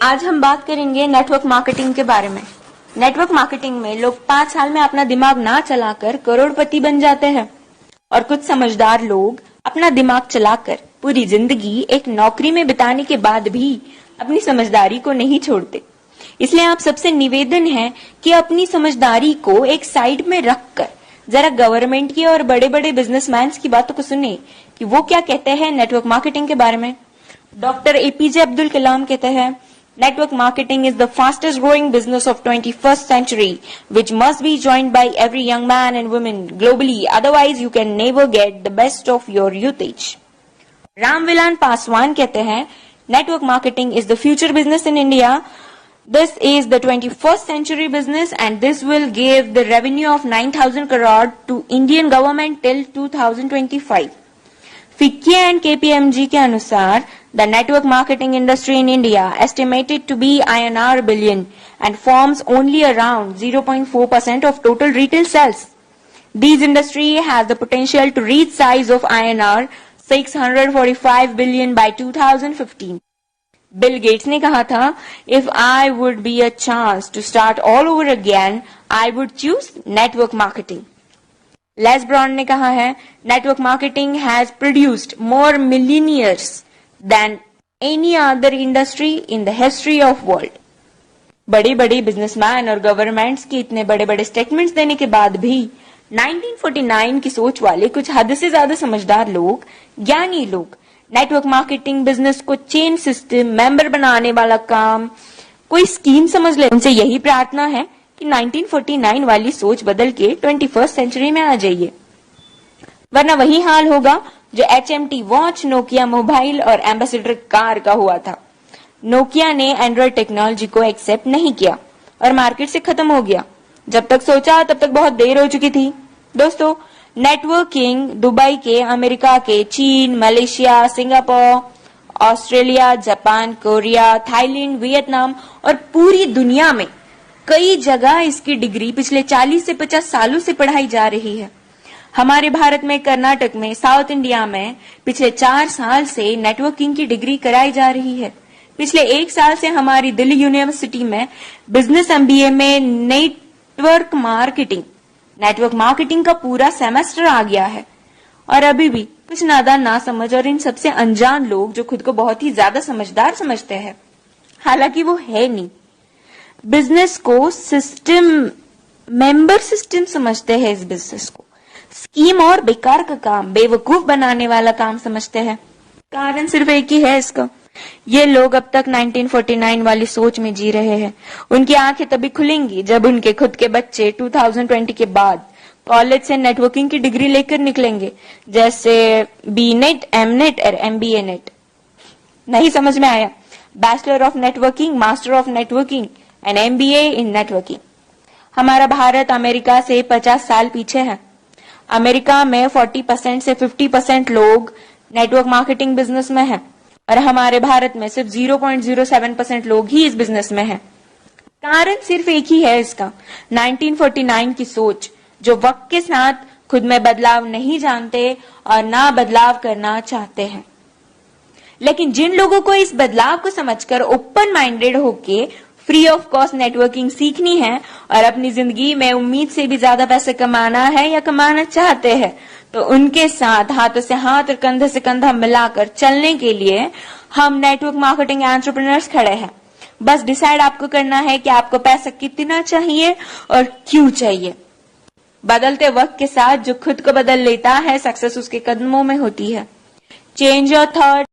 आज हम बात करेंगे नेटवर्क मार्केटिंग के बारे में। नेटवर्क मार्केटिंग में लोग 5 साल में अपना दिमाग ना चलाकर करोड़पति बन जाते हैं और कुछ समझदार लोग अपना दिमाग चलाकर पूरी जिंदगी एक नौकरी में बिताने के बाद भी अपनी समझदारी को नहीं छोड़ते। इसलिए आप सबसे निवेदन है कि अपनी समझदारी को एक साइड में रखकर जरा गवर्नमेंट की और बड़े बड़े बिजनेसमैन की बातों को सुने कि वो क्या कहते हैं नेटवर्क मार्केटिंग के बारे में। डॉक्टर एपीजे अब्दुल कलाम कहते हैं, Network marketing is the fastest growing business of 21st century, which must be joined by every young man and woman globally. Otherwise, you can never get the best of your usage. Ramvilas Paswan कहते हैं, Network marketing is the future business in India. This is the 21st century business and this will give the revenue of 9,000 crore to Indian government till 2025. FICCI and KPMG के अनुसार the network marketing industry in India estimated to be INR billion and forms only around 0.4% of total retail sales. This industry has the potential to reach size of INR 645 billion by 2015. Bill Gates ने कहा था, if I would be a chance to start all over again, I would choose network marketing. Les Brown ने कहा है, network marketing has produced more millionaires than any other industry in the history of world. बड़े बड़े businessman और governments के इतने बड़े बड़े स्टेटमेंट्स देने के बाद भी 1949 की सोच वाले कुछ हद से ज्यादा समझदार लोग, ज्ञानी लोग नेटवर्क मार्केटिंग बिजनेस को चेन सिस्टम, मेंबर बनाने वाला काम, कोई स्कीम समझ ले। उनसे यही प्रार्थना है कि 1949 वाली सोच बदल के 21st सेंचुरी में आ जाइए, वरना वही हाल होगा जो HMT वॉच, नोकिया मोबाइल और एम्बेसडर कार का हुआ था। नोकिया ने एंड्रॉइड टेक्नोलॉजी को एक्सेप्ट नहीं किया और मार्केट से खत्म हो गया। जब तक सोचा तब तक बहुत देर हो चुकी थी। दोस्तों, नेटवर्किंग दुबई के, अमेरिका के, चीन, Malaysia, Singapore, Australia, Japan, Korea, Thailand, Vietnam और पूरी दुनिया में कई जगह इसकी डिग्री पिछले 40 से 50 सालों से पढ़ाई जा रही है। हमारे भारत में, कर्नाटक में, साउथ इंडिया में पिछले 4 साल से नेटवर्किंग की डिग्री कराई जा रही है। पिछले 1 साल से हमारी दिल्ली यूनिवर्सिटी में बिजनेस MBA में नेटवर्क मार्केटिंग का पूरा सेमेस्टर आ गया है। और अभी भी कुछ नादान, ना समझ और इन सबसे अनजान लोग जो खुद को बहुत ही ज्यादा समझदार समझते हैं, हालांकि वो है नहीं, बिजनेस को सिस्टम, मेंबर सिस्टम समझते हैं। इस बिजनेस को स्कीम और बेकार का काम, बेवकूफ बनाने वाला काम समझते हैं। कारण सिर्फ एक ही है इसका, ये लोग अब तक 1949 वाली सोच में जी रहे हैं। उनकी आंखें तभी खुलेंगी जब उनके खुद के बच्चे 2020 के बाद कॉलेज से नेटवर्किंग की डिग्री लेकर निकलेंगे, जैसे BNet, MNet और MBA नेट। नहीं समझ में आया? Bachelor of networking, master of networking and MBA in networking. हमारा भारत अमेरिका से 50 साल पीछे है। अमेरिका में 40% से 50% लोग नेटवर्क मार्केटिंग बिजनेस में हैं और हमारे भारत में सिर्फ 0.07% लोग ही इस बिजनेस में हैं। कारण सिर्फ एक ही है इसका, 1949 की सोच, जो वक्त के साथ खुद में बदलाव नहीं जानते और ना बदलाव करना चाहते हैं। लेकिन जिन लोगों को इस बदलाव को समझकर ओपन माइंडेड होके फ्री ऑफ कॉस्ट नेटवर्किंग सीखनी है और अपनी जिंदगी में उम्मीद से भी ज्यादा पैसे कमाना है या कमाना चाहते हैं, तो उनके साथ हाथ से हाथ और कंधे से कंधा मिलाकर चलने के लिए हम नेटवर्क मार्केटिंग एंटरप्रेन्योर्स खड़े हैं। बस डिसाइड आपको करना है कि आपको पैसा कितना चाहिए और क्यों चाहिए। बदलते वक्त के साथ जो खुद को बदल लेता है, सक्सेस उसके कदमों में होती है। Change your thought,